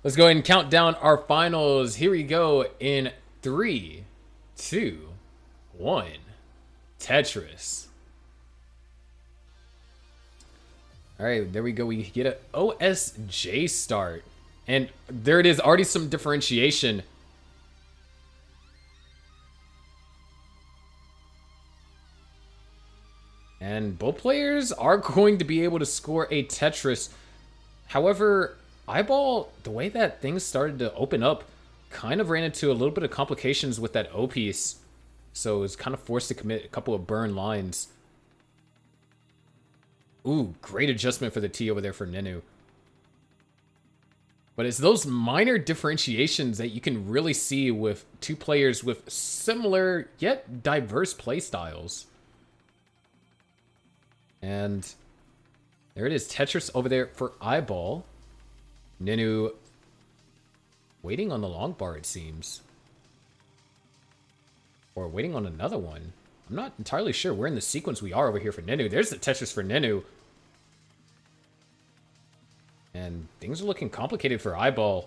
Let's go ahead and count down our finals. Here we go in 3, 2, 1. Tetris. All right, there we go. We get an OSJ start. And there it is, already some differentiation. And both players are going to be able to score a Tetris. However, iBall, the way that things started to open up, kind of ran into a little bit of complications with that O piece. So it was kind of forced to commit a couple of burn lines. Ooh, great adjustment for the T over there for Nenu. But it's those minor differentiations that you can really see with two players with similar yet diverse playstyles. And there it is, Tetris over there for iBall. Nenu waiting on the long bar, it seems. Or waiting on another one. I'm not entirely sure where in the sequence we are over here for Nenu. There's the Tetris for Nenu. And things are looking complicated for iBall.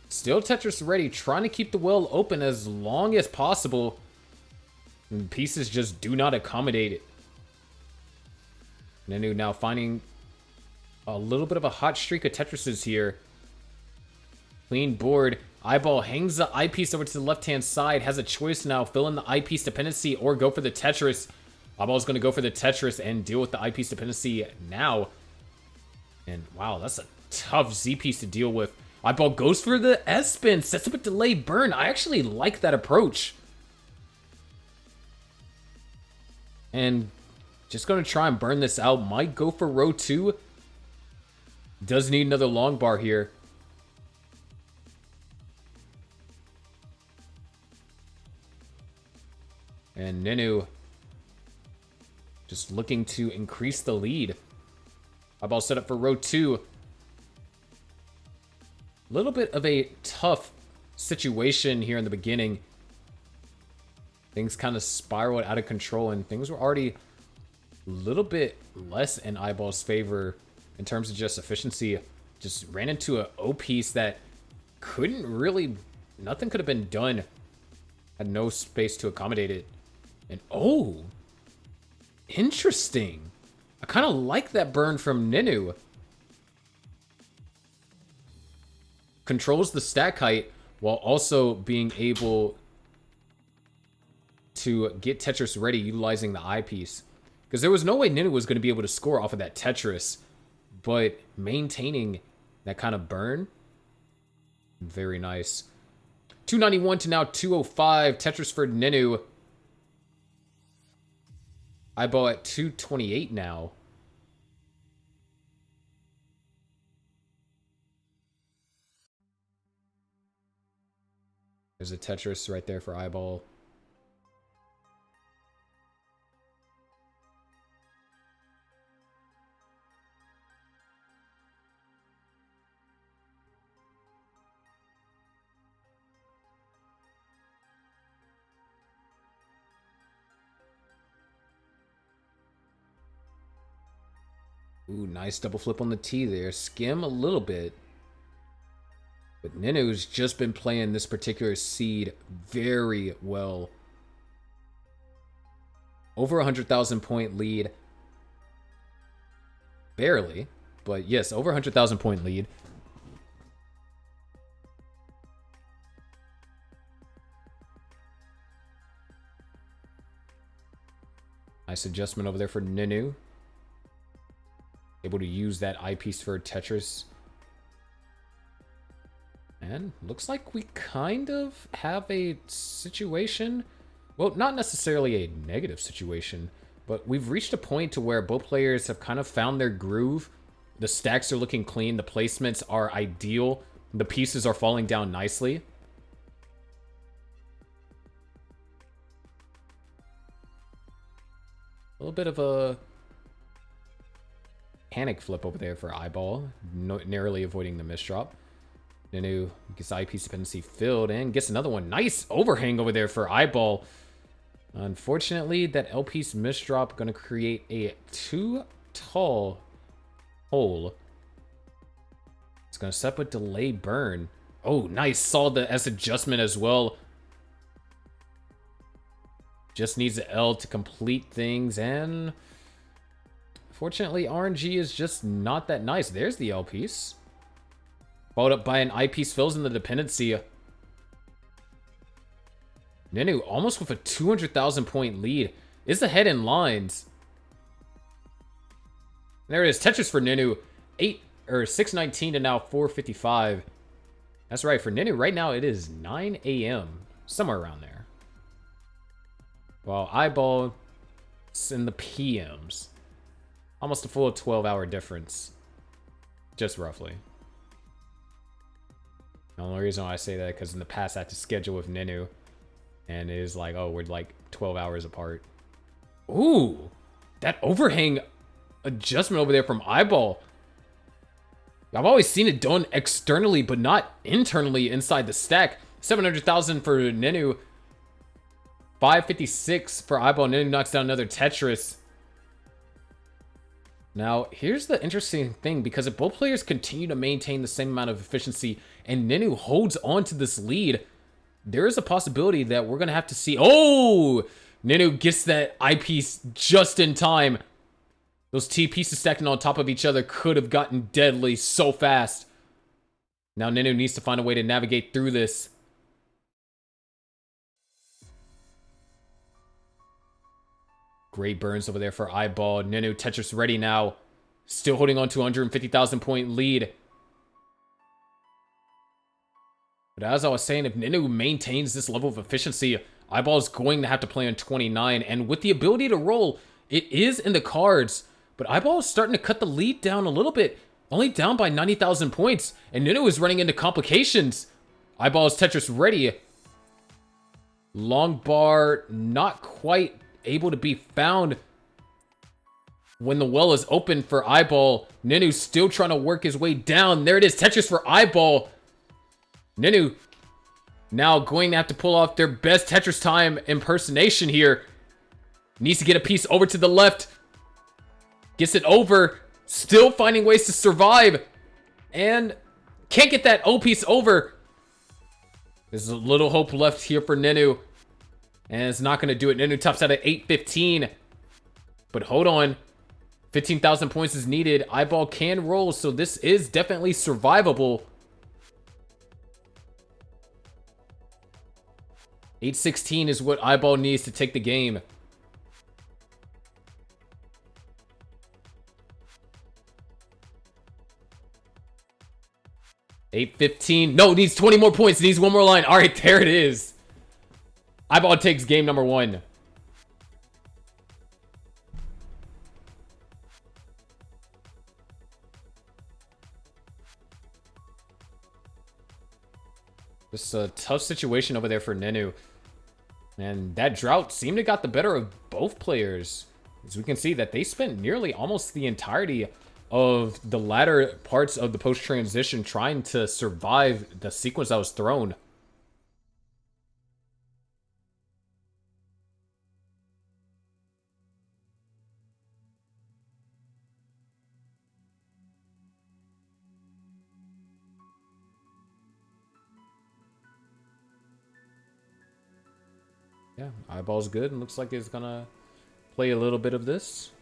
Still Tetris ready, trying to keep the well open as long as possible. And pieces just do not accommodate it. Nenu now finding a little bit of a hot streak of Tetrises here. Clean board. iBall hangs the eyepiece over to the left-hand side. Has a choice now. Fill in the eyepiece dependency or go for the Tetris. iBall's going to go for the Tetris and deal with the eyepiece dependency now. And wow, that's a tough Z-piece to deal with. iBall goes for the S-spin. Sets up a delay burn. I actually like that approach. And just going to try and burn this out. Might go for row 2. Does need another long bar here. And Nenu just looking to increase the lead. iBall set up for row 2. A little bit of a tough situation here in the beginning. Things kind of spiraled out of control, and things were already a little bit less in iBall's favor in terms of just efficiency. Just ran into an O piece that couldn't really... Nothing could have been done. Had no space to accommodate it. And oh, interesting. I kind of like that burn from Nenu. Controls the stack height while also being able to get Tetris ready utilizing the eyepiece. Because there was no way Nenu was going to be able to score off of that Tetris. But maintaining that kind of burn, very nice. 291 to now 205. Tetris for Nenu. iBall at 228 now. There's a Tetris right there for iBall. Ooh, nice double flip on the T there. Skim a little bit. But Nenu's just been playing this particular seed very well. Over 100,000 point lead. Barely. But yes, over 100,000 point lead. Nice adjustment over there for Nenu. Able to use that eyepiece for Tetris. And looks like we kind of have a situation. Well, not necessarily a negative situation, but we've reached a point to where both players have kind of found their groove. The stacks are looking clean. The placements are ideal. The pieces are falling down nicely. A little bit of a panic flip over there for iBall, narrowly avoiding the misdrop. Nenu gets eyepiece dependency filled and gets another one. Nice overhang over there for iBall. Unfortunately, that L-piece misdrop going to create a too tall hole. It's going to set up with delay burn. Oh, nice. Saw the S adjustment as well. Just needs the L to complete things, and fortunately, RNG is just not that nice. There's the L piece. Followed up by an I piece, fills in the dependency. Nenu almost with a 200,000 point lead. Is ahead in lines. There it is. Tetris for Nenu. 619 to now 455. That's right. For Nenu, right now it is 9 a.m. Somewhere around there. While iBall is in the PMs. Almost a full 12-hour difference. Just roughly. The only reason why I say that is because in the past I had to schedule with Nenu. And it is like, oh, we're like 12 hours apart. Ooh! That overhang adjustment over there from iBall. I've always seen it done externally, but not internally inside the stack. 700,000 for Nenu. 556 for iBall. Nenu knocks down another Tetris. Now, here's the interesting thing, because if both players continue to maintain the same amount of efficiency and Nenu holds on to this lead, there is a possibility that we're going to have to see... Oh! Nenu gets that eyepiece just in time. Those T pieces stacking on top of each other could have gotten deadly so fast. Now Nenu needs to find a way to navigate through this. Great burns over there for iBall. Nenu Tetris ready now. Still holding on to 150,000 point lead. But as I was saying, if Nenu maintains this level of efficiency, iBall is going to have to play on 29. And with the ability to roll, it is in the cards. But iBall is starting to cut the lead down a little bit. Only down by 90,000 points. And Nenu is running into complications. iBall is Tetris ready. Long bar not quite able to be found when the well is open for iBall. Nenu still trying to work his way down. There it is. Tetris for iBall. Nenu now going to have to pull off their best Tetris time impersonation here. Needs to get a piece over to the left. Gets it over. Still finding ways to survive. And can't get that O piece over. There's a little hope left here for Nenu. And it's not going to do it. Nenu tops out at 815. But hold on. 15,000 points is needed. iBall can roll, so this is definitely survivable. 816 is what iBall needs to take the game. $815. No, needs 20 more points. Needs one more line. All right, there it is. iBall takes game number 1. Just a tough situation over there for Nenu. And that drought seemed to got the better of both players. As we can see that they spent nearly almost the entirety of the latter parts of the post-transition trying to survive the sequence that was thrown. Yeah, iBall's good and looks like it's gonna play a little bit of this.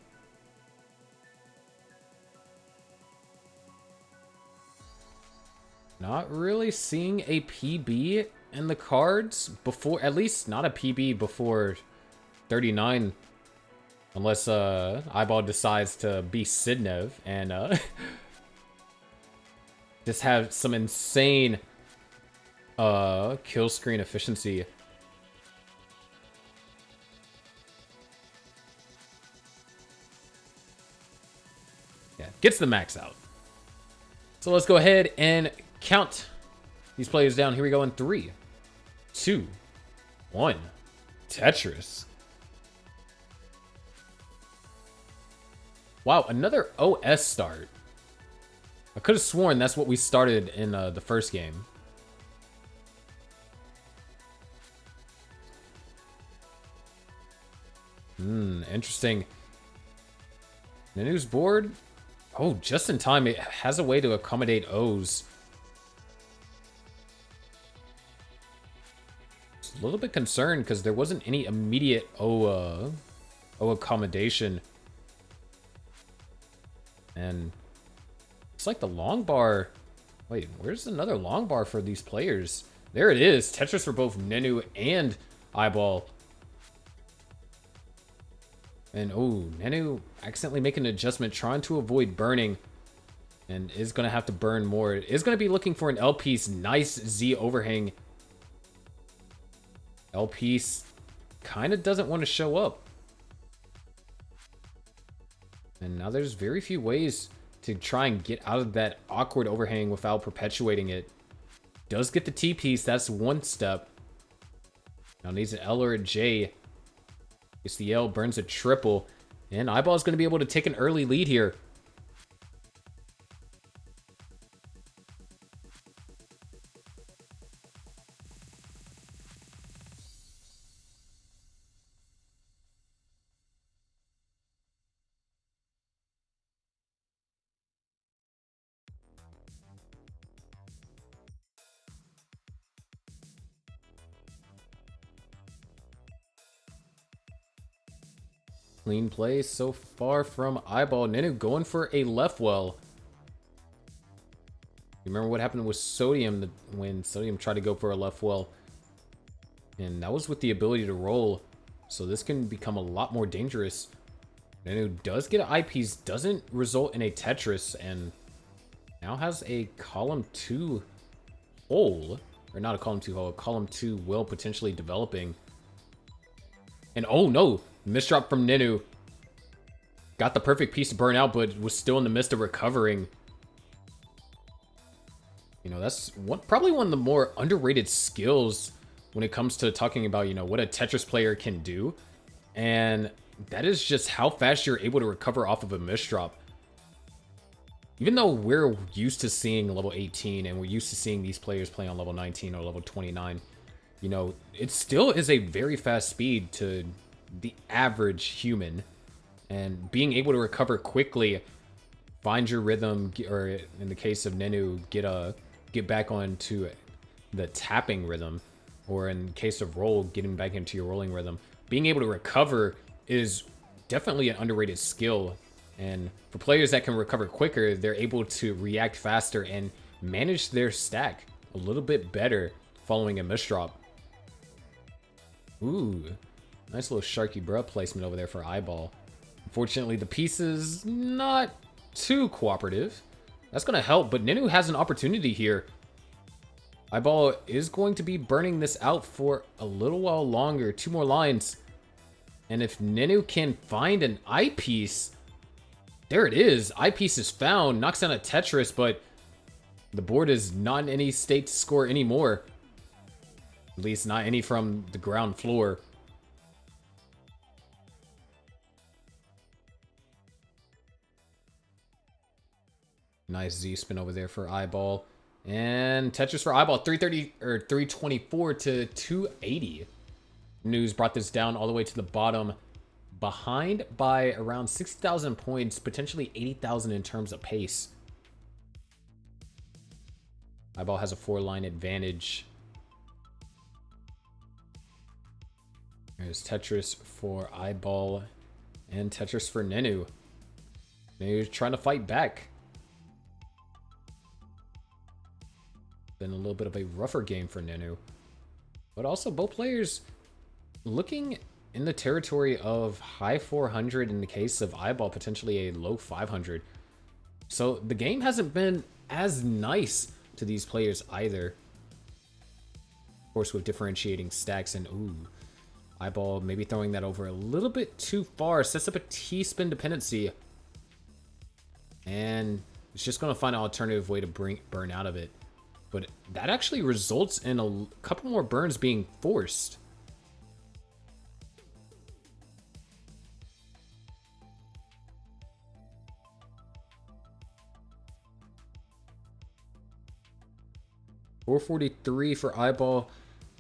Not really seeing a PB in the cards before, at least not a PB before 39. Unless iBall decides to be Sidnev and just have some insane kill screen efficiency. Yeah, gets the max out. So let's go ahead and count these players down. Here we go in 3, 2, 1. Tetris. Wow, another OS start. I could have sworn that's what we started in the first game. Interesting. Nenu's board. Oh, just in time. It has a way to accommodate O's. It's a little bit concerned because there wasn't any immediate O accommodation. And it's like the long bar. Wait, where's another long bar for these players? There it is. Tetris for both Nenu and iBall. And, oh, Nenu accidentally making an adjustment, trying to avoid burning. And is going to have to burn more. Is going to be looking for an L piece. Nice Z overhang. L piece kind of doesn't want to show up. And now there's very few ways to try and get out of that awkward overhang without perpetuating it. Does get the T piece. That's one step. Now needs an L or a J. Gets the L, burns a triple. And iBall is going to be able to take an early lead here. Clean play so far from iBall. Nenu going for a left well. You remember what happened with Sodium when Sodium tried to go for a left well? And that was with the ability to roll. So this can become a lot more dangerous. Nenu does get an eyepiece, doesn't result in a Tetris, and now has a column 2 hole. Or not a column 2 hole, a column 2 will potentially developing. And oh no! Misdrop from Nenu. Got the perfect piece to burn out, but was still in the midst of recovering. You know, that's probably one of the more underrated skills when it comes to talking about, you know, what a Tetris player can do. And that is just how fast you're able to recover off of a misdrop. Even though we're used to seeing level 18 and we're used to seeing these players play on level 19 or level 29, you know, it still is a very fast speed to the average human, and being able to recover quickly, find your rhythm, or in the case of Nenu, get back onto the tapping rhythm, or in case of roll, getting back into your rolling rhythm. Being able to recover is definitely an underrated skill, and for players that can recover quicker, they're able to react faster and manage their stack a little bit better following a misdrop. Ooh. Nice little Sharky bruh placement over there for iBall. Unfortunately, the piece is not too cooperative. That's going to help, but Nenu has an opportunity here. iBall is going to be burning this out for a little while longer. 2 more lines. And if Nenu can find an eyepiece, there it is. Eyepiece is found. Knocks down a Tetris, but the board is not in any state to score anymore. At least not any from the ground floor. Nice Z spin over there for iBall. And Tetris for iBall. 330 or 324 to 280. News brought this down all the way to the bottom. Behind by around 60,000 points, potentially 80,000 in terms of pace. iBall has a 4-line advantage. There's Tetris for iBall and Tetris for Nenu. Nenu's trying to fight back. Been a little bit of a rougher game for Nenu. But also both players looking in the territory of high 400 in the case of iBall, potentially a low 500. So the game hasn't been as nice to these players either. Of course, with differentiating stacks and ooh, iBall maybe throwing that over a little bit too far. Sets up a T-spin dependency. And it's just going to find an alternative way to burn out of it. But that actually results in a couple more burns being forced. $443 for iBall,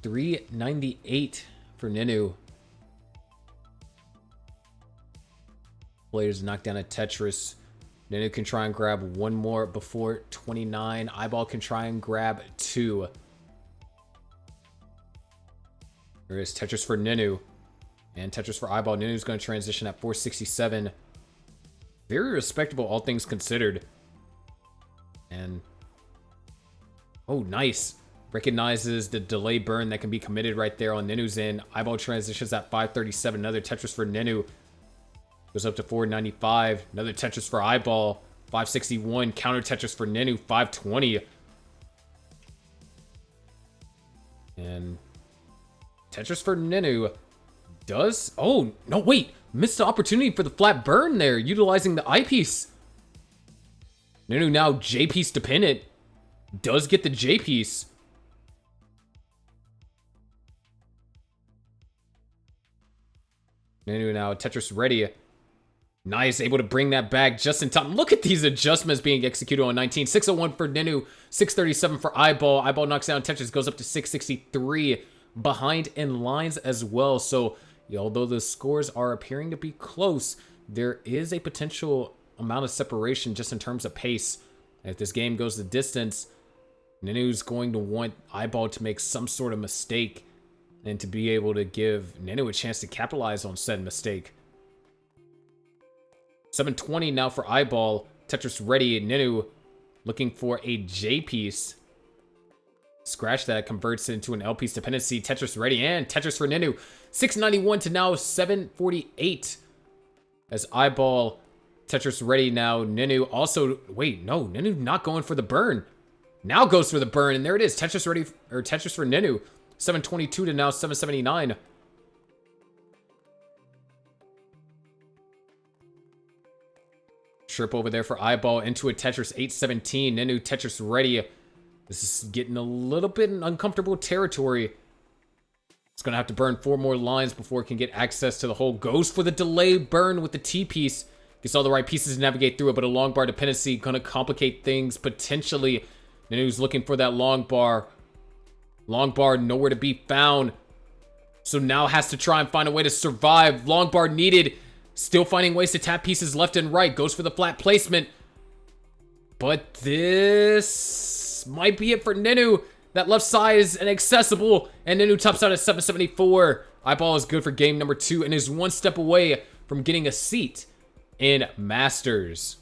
$398 for Nenu. players knock down a Tetris. Nenu can try and grab one more before 29. iBall can try and grab 2. There is Tetris for Nenu. And Tetris for iBall. Nenu's going to transition at 467. Very respectable, all things considered. And... oh, nice. Recognizes the delay burn that can be committed right there on Nenu's end. iBall transitions at 537. Another Tetris for Nenu. Goes up to 495. Another Tetris for iBall. 561. Counter Tetris for Nenu. 520. And Tetris for Nenu does... oh, no, wait. Missed the opportunity for the flat burn there, utilizing the eyepiece. Nenu now J-piece dependent. Does get the J-piece. Nenu now Tetris ready. Nice, able to bring that back just in time. Look at these adjustments being executed on 19. 601 for Nenu, 637 for iBall. iBall knocks down Tetris, goes up to 663. Behind in lines as well. So, although the scores are appearing to be close, there is a potential amount of separation just in terms of pace. If this game goes the distance, Nenu's going to want iBall to make some sort of mistake and to be able to give Nenu a chance to capitalize on said mistake. 720 now for iBall. Tetris ready. Nenu looking for a J piece. Scratch that, converts it into an L piece dependency. Tetris ready, and Tetris for Nenu. 691 to now 748. As iBall, Tetris ready now. Nenu also, wait, no, Nenu not going for the burn. Now goes for the burn, and there it is. Tetris ready, or Tetris for Nenu. 722 to now 779. Trip over there for iBall into a Tetris 817. Nenu Tetris ready. This is getting a little bit in uncomfortable territory. It's going to have to burn 4 more lines before it can get access to the hole. Goes for the delay burn with the T-piece. Gets all the right pieces to navigate through it, but a long bar dependency going to complicate things potentially. Nenu's looking for that long bar. Long bar nowhere to be found. So now has to try and find a way to survive. Long bar needed. Still finding ways to tap pieces left and right. Goes for the flat placement. But this might be it for Nenu. That left side is inaccessible. And Nenu tops out at 774. iBall is good for game number 2 and is 1 step away from getting a seat in Masters.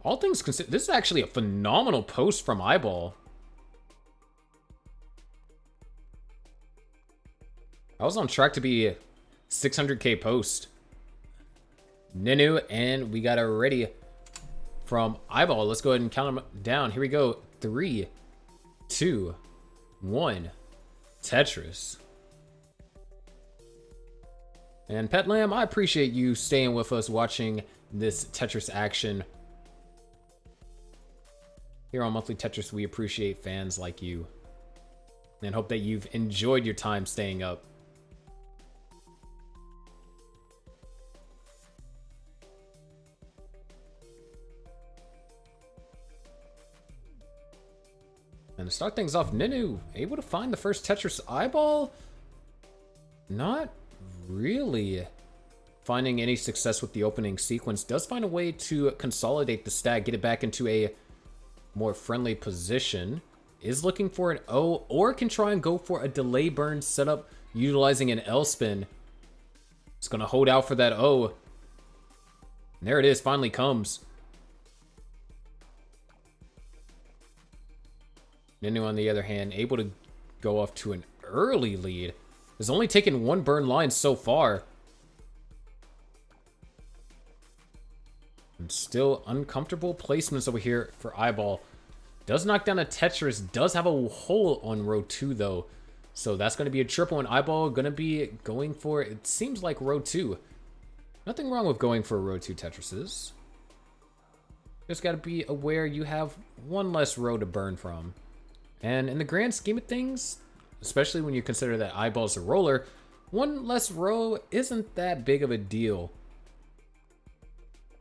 All things considered, this is actually a phenomenal post from iBall. I was on track to be a 600k post. Nenu, and we got a ready from iBall. Let's go ahead and count them down. Here we go. 3, 2, 1. Tetris. And Pet Lamb, I appreciate you staying with us watching this Tetris action. Here on Monthly Tetris, we appreciate fans like you and hope that you've enjoyed your time staying up. And to start things off, Nenu able to find the first Tetris iBall? Not really finding any success with the opening sequence. Does find a way to consolidate the stack, get it back into a more friendly position. Is looking for an O, or can try and go for a delay burn setup utilizing an L spin. It's going to hold out for that O. And there it is, finally comes. Nenu, on the other hand, able to go off to an early lead. Has only taken 1 burn line so far. And still uncomfortable placements over here for iBall. Does knock down a Tetris. Does have a hole on row 2 though. So that's going to be a triple, and iBall going to be going for, it seems like, row 2. Nothing wrong with going for row 2 Tetrises. Just got to be aware you have 1 less row to burn from. And in the grand scheme of things, especially when you consider that iBall's a roller, 1 less row isn't that big of a deal.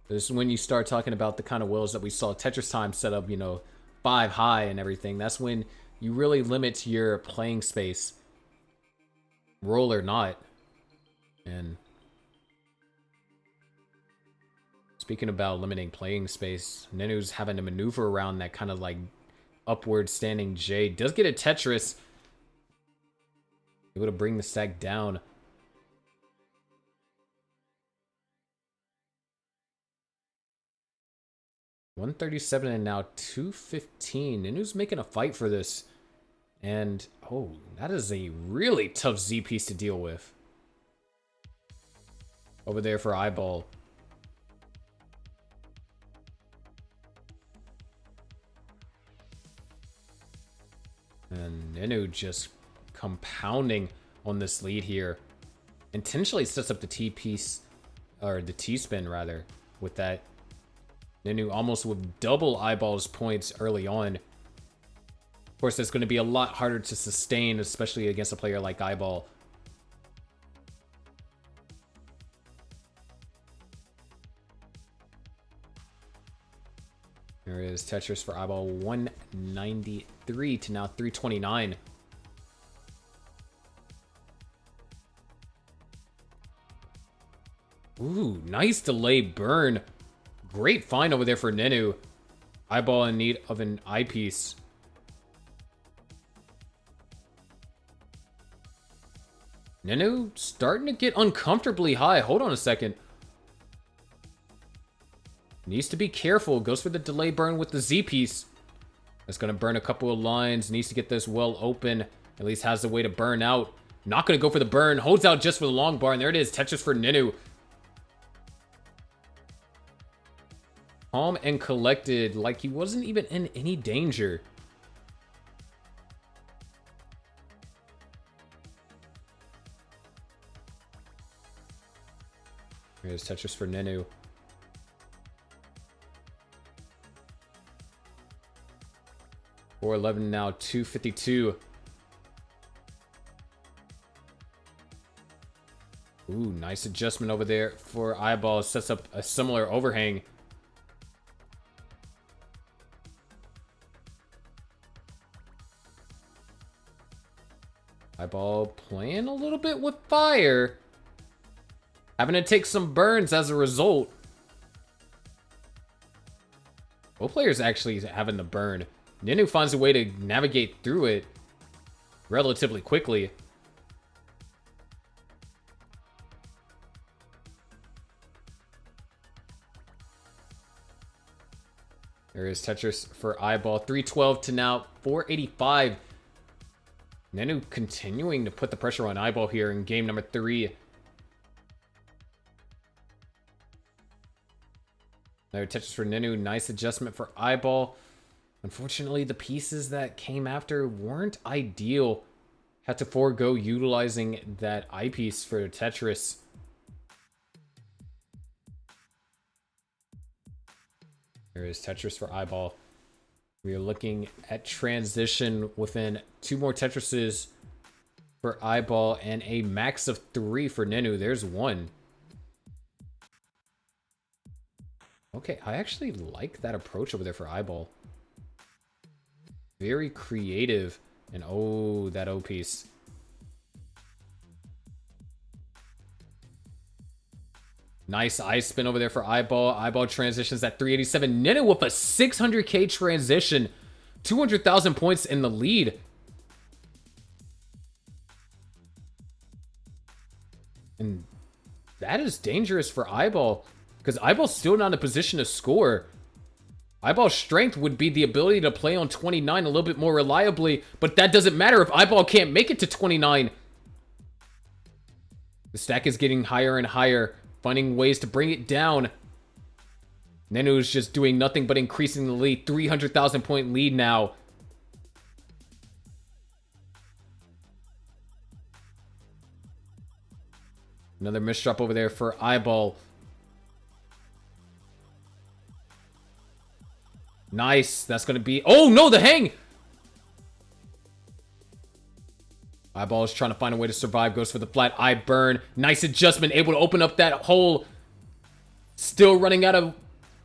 This is when you start talking about the kind of wills that we saw Tetris Time set up, you know, 5 high and everything, that's when you really limit your playing space. Roll or not. And speaking about limiting playing space, Nenu's having to maneuver around that kind of like upward standing J. Does get a Tetris. Able to bring the stack down. $137 and now $215. Nenu's making a fight for this. And, oh, that is a really tough Z piece to deal with. Over there for iBall. And Nenu just compounding on this lead here. Intentionally sets up the T piece, or the T spin rather, with that. Nenu almost with double iBall's points early on. Of course, that's going to be a lot harder to sustain, especially against a player like iBall. There is Tetris for iBall, 193 to now 329. Ooh, nice delay burn. Great find over there for Nenu. iBall in need of an eyepiece. Nenu starting to get uncomfortably high. Hold on a second. Needs to be careful. Goes for the delay burn with the Z piece. That's going to burn a couple of lines. Needs to get this well open. At least has a way to burn out. Not going to go for the burn. Holds out just for the long bar. And there it is. Tetris for Nenu. Calm and collected. Like he wasn't even in any danger. Here's Tetris for Nenu. $411 now, $252. Ooh, nice adjustment over there for iBall. Sets up a similar overhang. iBall playing a little bit with fire. Having to take some burns as a result. Both players actually having the burn. Nenu finds a way to navigate through it relatively quickly. There is Tetris for iBall. 312 to now 485. Nenu continuing to put the pressure on iBall here in game number 3. Another Tetris for Nenu. Nice adjustment for iBall. Unfortunately, the pieces that came after weren't ideal. Had to forego utilizing that eyepiece for Tetris. There is Tetris for iBall. We are looking at transition within 2 more Tetrises for iBall and a max of 3 for Nenu. There's 1. Okay, I actually like that approach over there for iBall. Very creative. And oh, that O piece. Nice ice spin over there for iBall. iBall transitions at 387. Nenu with a 600k transition. 200,000 points in the lead. And that is dangerous for iBall. Because iBall's still not in a position to score. iBall's strength would be the ability to play on 29 a little bit more reliably. But that doesn't matter if iBall can't make it to 29. The stack is getting higher and higher. Finding ways to bring it down. Nenu is just doing nothing but increasing the lead. 300,000 point lead now. Another misdrop over there for iBall. Nice. That's going to be... Oh, no, the hang! iBall is trying to find a way to survive. Goes for the flat eye burn. Nice adjustment. Able to open up that hole. Still running out of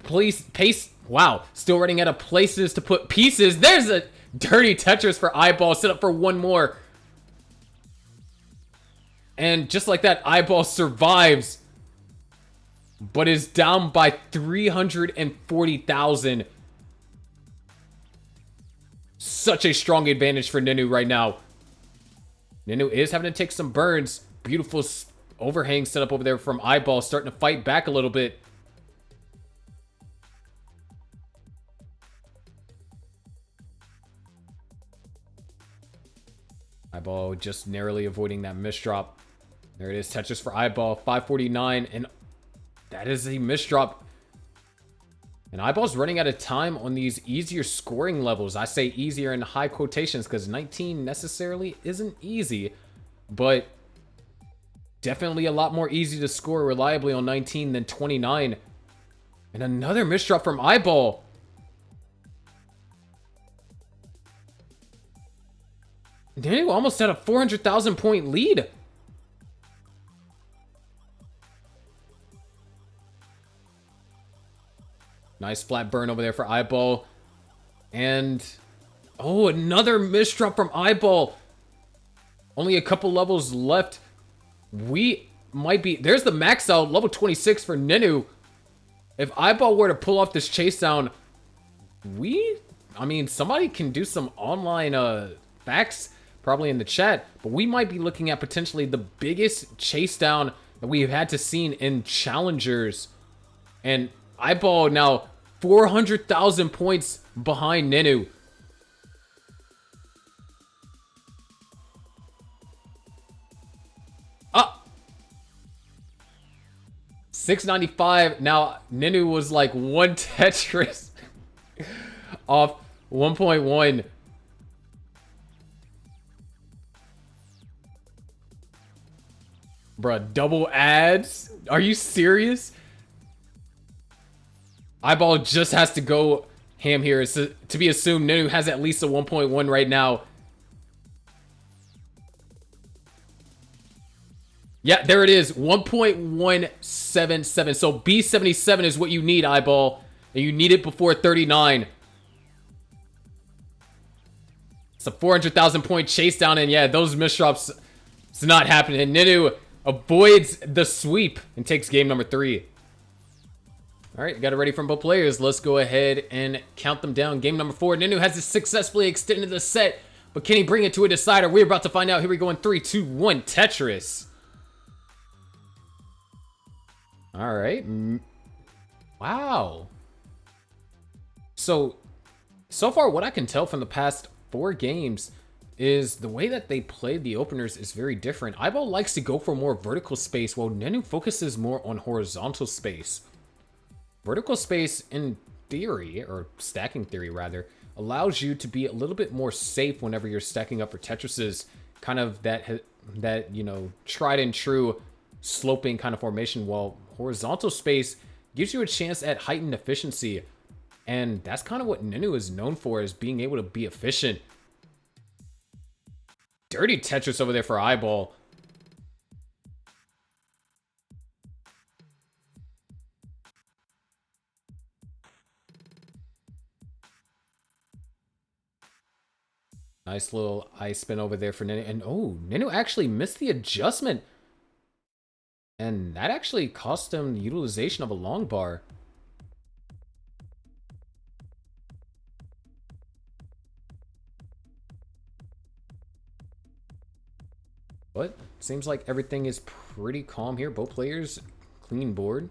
pace. Wow, still running out of places to put pieces. There's a dirty Tetris for iBall, set up for one more. And just like that, iBall survives, but is down by 340,000. Such a strong advantage for Nenu right now. Nenu is having to take some burns. Beautiful overhang set up over there from iBall, starting to fight back a little bit. iBall just narrowly avoiding that misdrop. There it is, Tetris for iBall, 549, and that is a misdrop. And iBall's running out of time on these easier scoring levels. I say easier in high quotations because 19 necessarily isn't easy, but definitely a lot more easy to score reliably on 19 than 29. And another misdrop from iBall. Nenu almost had a 400,000 point lead. Nice flat burn over there for iBall. And, oh, another misdrop from iBall. Only a couple levels left. We might be... There's the max out, level 26 for Nenu. If iBall were to pull off this Chasedown, I mean, somebody can do some online facts probably in the chat, but we might be looking at potentially the biggest Chasedown that we've had to seen in Challengers. And iBall now 400,000 points behind Nenu. Ah! 695. Now, Nenu was like one Tetris off 1.1. Bruh, double ads? Are you serious? iBall just has to go ham here. It's to be assumed Nenu has at least a 1.1 right now. Yeah, there it is. 1.177. So B77 is what you need, iBall. And you need it before 39. It's a 400,000 point Chasedown. And yeah, those misdrops, it's not happening. And Nenu avoids the sweep and takes game number 3. All right, got it ready from both players. Let's go ahead and count them down. Game number 4. Nenu has successfully extended the set, but can he bring it to a decider? We're about to find out. Here we go in 3, 2, 1. Tetris. All right. Wow. So far, what I can tell from the past 4 games is the way that they played the openers is very different. iBall likes to go for more vertical space, while Nenu focuses more on horizontal space. Vertical space, in theory, or stacking theory rather, allows you to be a little bit more safe whenever you're stacking up for Tetrises. Kind of that you know, tried and true sloping kind of formation, while horizontal space gives you a chance at heightened efficiency. And that's kind of what Nenu is known for, is being able to be efficient. Dirty Tetris over there for iBall. Nice little ice spin over there for Nenu. And oh, Nenu actually missed the adjustment. And that actually cost him the utilization of a long bar. But seems like everything is pretty calm here. Both players, clean board.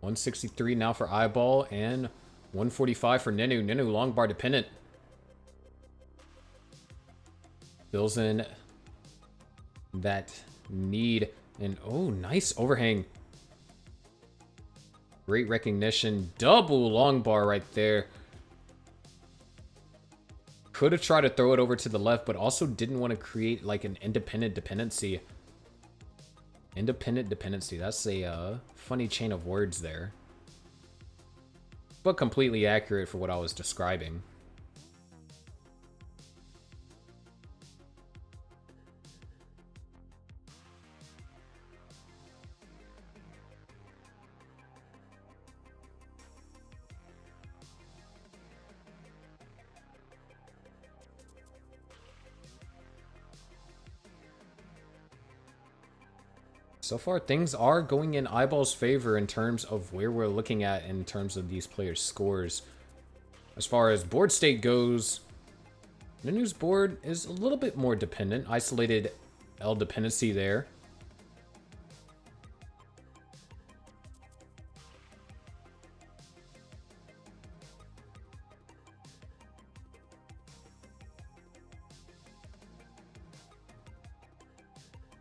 $163 now for iBall and $145 for Nenu. Nenu long bar dependent. Fills in that need. And oh, nice overhang. Great recognition. Double long bar right there. Could have tried to throw it over to the left, but also didn't want to create like an independent dependency. Independent dependency. That's a funny chain of words there. but completely accurate for what I was describing. So far, things are going in iBall's favor in terms of where we're looking at in terms of these players' scores. As far as board state goes, Nenu's board is a little bit more dependent. Isolated L dependency there.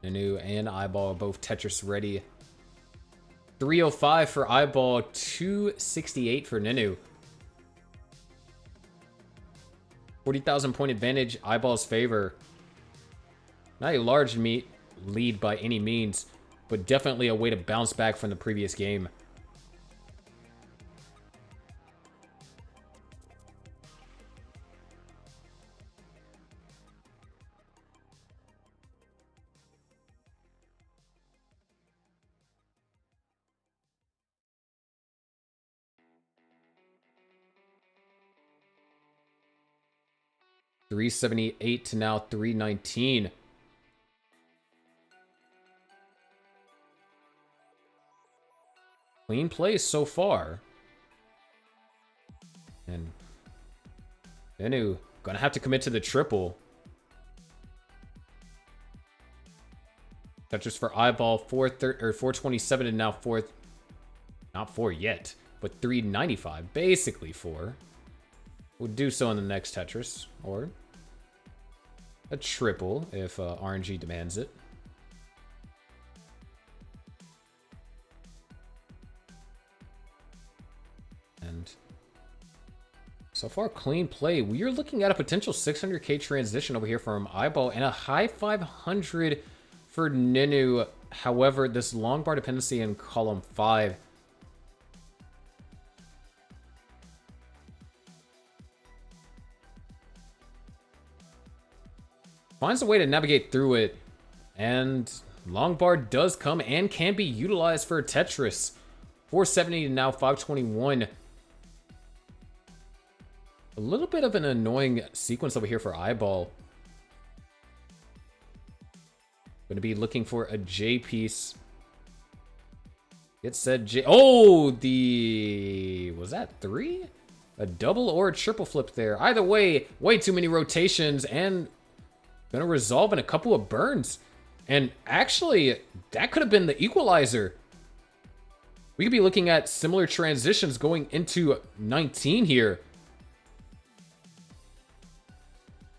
Nenu and iBall are both Tetris ready. 305 for iBall, 268 for Nenu. 40,000 point advantage, iBall's favor. Not a large lead by any means, but definitely a way to bounce back from the previous game. $378 to now $319. Clean play so far. And Nenu gonna have to commit to the triple. Tetris for iBall, 427 and now fourth. Not 4 yet, but 395. Basically 4. We'll do so in the next Tetris, or a triple if RNG demands it. And so far, clean play. We are looking at a potential 600k transition over here from iBall and a high 500 for Nenu. However, this long bar dependency in column 5 finds a way to navigate through it, and long bar does come and can be utilized for Tetris. 470 to now 521. A little bit of an annoying sequence over here for iBall. Going to be looking for a J piece. It said J. Oh, was that 3? A double or a triple flip there. Either way, way too many rotations and gonna resolve in a couple of burns. And actually, that could have been the equalizer. We could be looking at similar transitions going into 19 here.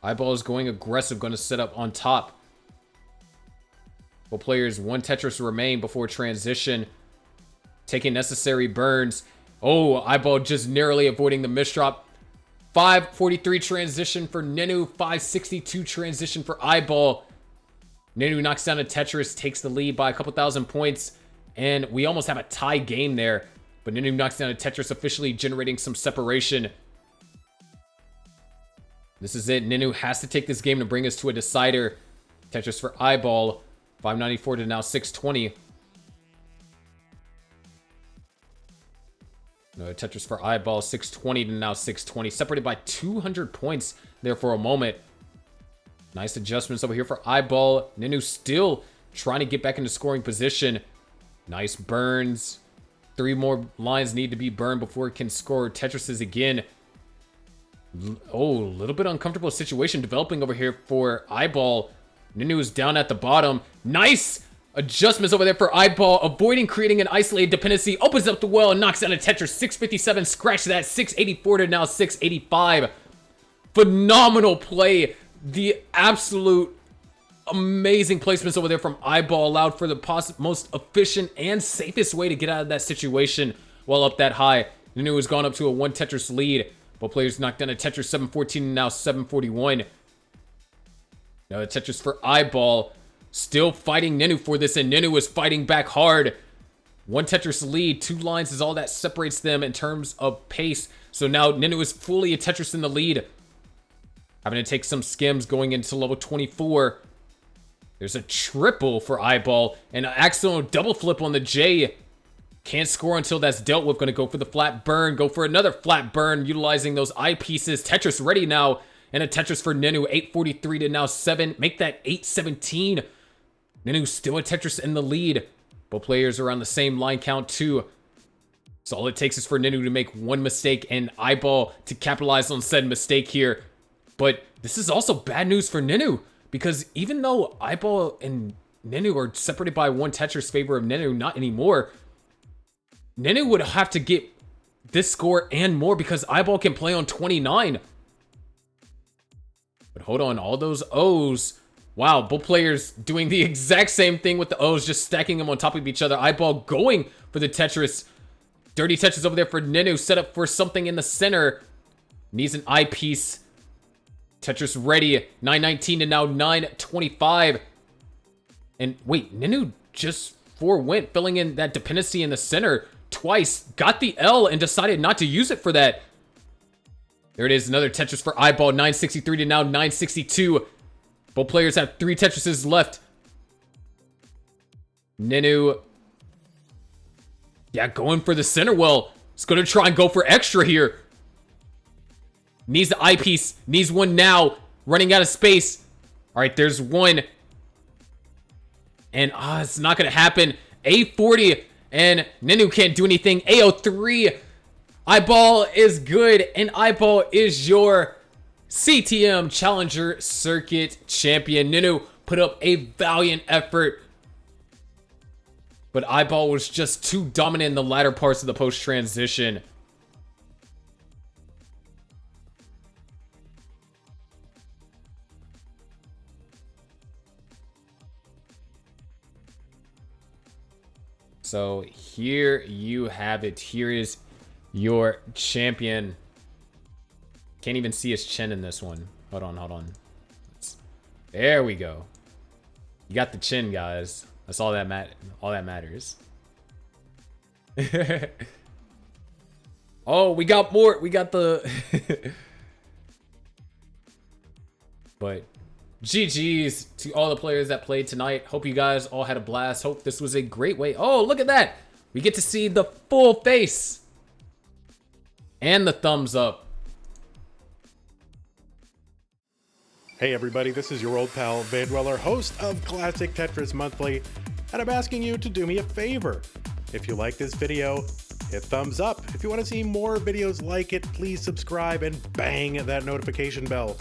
iBall is going aggressive, going to set up on top. Both players, 1 Tetris remain before transition. Taking necessary burns. Oh, iBall just narrowly avoiding the misdrop. 543 transition for Nenu, 562 transition for iBall. Nenu knocks down a Tetris, takes the lead by a couple thousand points, and we almost have a tie game there. But Nenu knocks down a Tetris, officially generating some separation. This is it. Nenu has to take this game to bring us to a decider. Tetris for iBall, 594 to now 620. No, Tetris for iBall, 620 to now 620. Separated by 200 points there for a moment. Nice adjustments over here for iBall. Nenu still trying to get back into scoring position. Nice burns. 3 more lines need to be burned before it can score Tetrises again. Oh, a little bit uncomfortable situation developing over here for iBall. Nenu is down at the bottom. Nice adjustments over there for iBall, avoiding creating an isolated dependency. Opens up the well and knocks down a Tetris. 657, scratch that. 684 to now 685. Phenomenal play. The absolute amazing placements over there from iBall allowed for the most efficient and safest way to get out of that situation while up that high. Nenu has gone up to a 1 Tetris lead. Both players knocked down a Tetris, 714 and now 741. Now the Tetris for iBall. Still fighting Nenu for this, and Nenu is fighting back hard. One Tetris lead. 2 lines is all that separates them in terms of pace. So now Nenu is fully a Tetris in the lead. Having to take some skims going into level 24. There's a triple for iBall. And an accidental double flip on the J. Can't score until that's dealt with. Going to go for the flat burn. Go for another flat burn. Utilizing those eyepieces. Tetris ready now. And a Tetris for Nenu. 843 to now 7. Make that 817. Nenu still a Tetris in the lead. Both players are on the same line count too. So all it takes is for Nenu to make one mistake and iBall to capitalize on said mistake here. But this is also bad news for Nenu. Because even though iBall and Nenu are separated by 1 Tetris favor of Nenu, not anymore. Nenu would have to get this score and more because iBall can play on 29. But hold on, all those O's. Wow, both players doing the exact same thing with the O's, just stacking them on top of each other. iBall going for the Tetris. Dirty Tetris over there for Nenu, set up for something in the center. Needs an eyepiece. Tetris ready. 919 to now 925. And wait, Nenu just forewent, filling in that dependency in the center twice. Got the L and decided not to use it for that. There it is, another Tetris for iBall. 963 to now 962. Both players have 3 Tetrises left. Nenu. Yeah, going for the center well. It's going to try and go for extra here. Needs the eyepiece. Needs one now. Running out of space. All right, there's one. And it's not going to happen. A40 and Nenu can't do anything. A03. iBall is good. And iBall is your CTM Challenger Circuit Champion. Nenu put up a valiant effort. But iBall was just too dominant in the latter parts of the post-transition. So here you have it. Here is your champion. Can't even see his chin in this one. Hold on. There we go. You got the chin, guys. That's all that matters. Oh, we got more. We got the But GG's to all the players that played tonight. Hope you guys all had a blast. Hope this was a great way. Oh, look at that. We get to see the full face. And the thumbs up. Hey everybody, this is your old pal Vandweller, host of Classic Tetris Monthly, and I'm asking you to do me a favor. If you like this video, hit thumbs up. If you want to see more videos like it, please subscribe and bang that notification bell.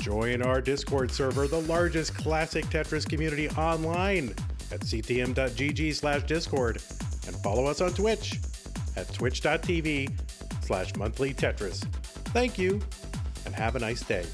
Join our Discord server, the largest classic Tetris community online at ctm.gg/discord, and follow us on Twitch at twitch.tv/monthlytetris. Thank you, and have a nice day.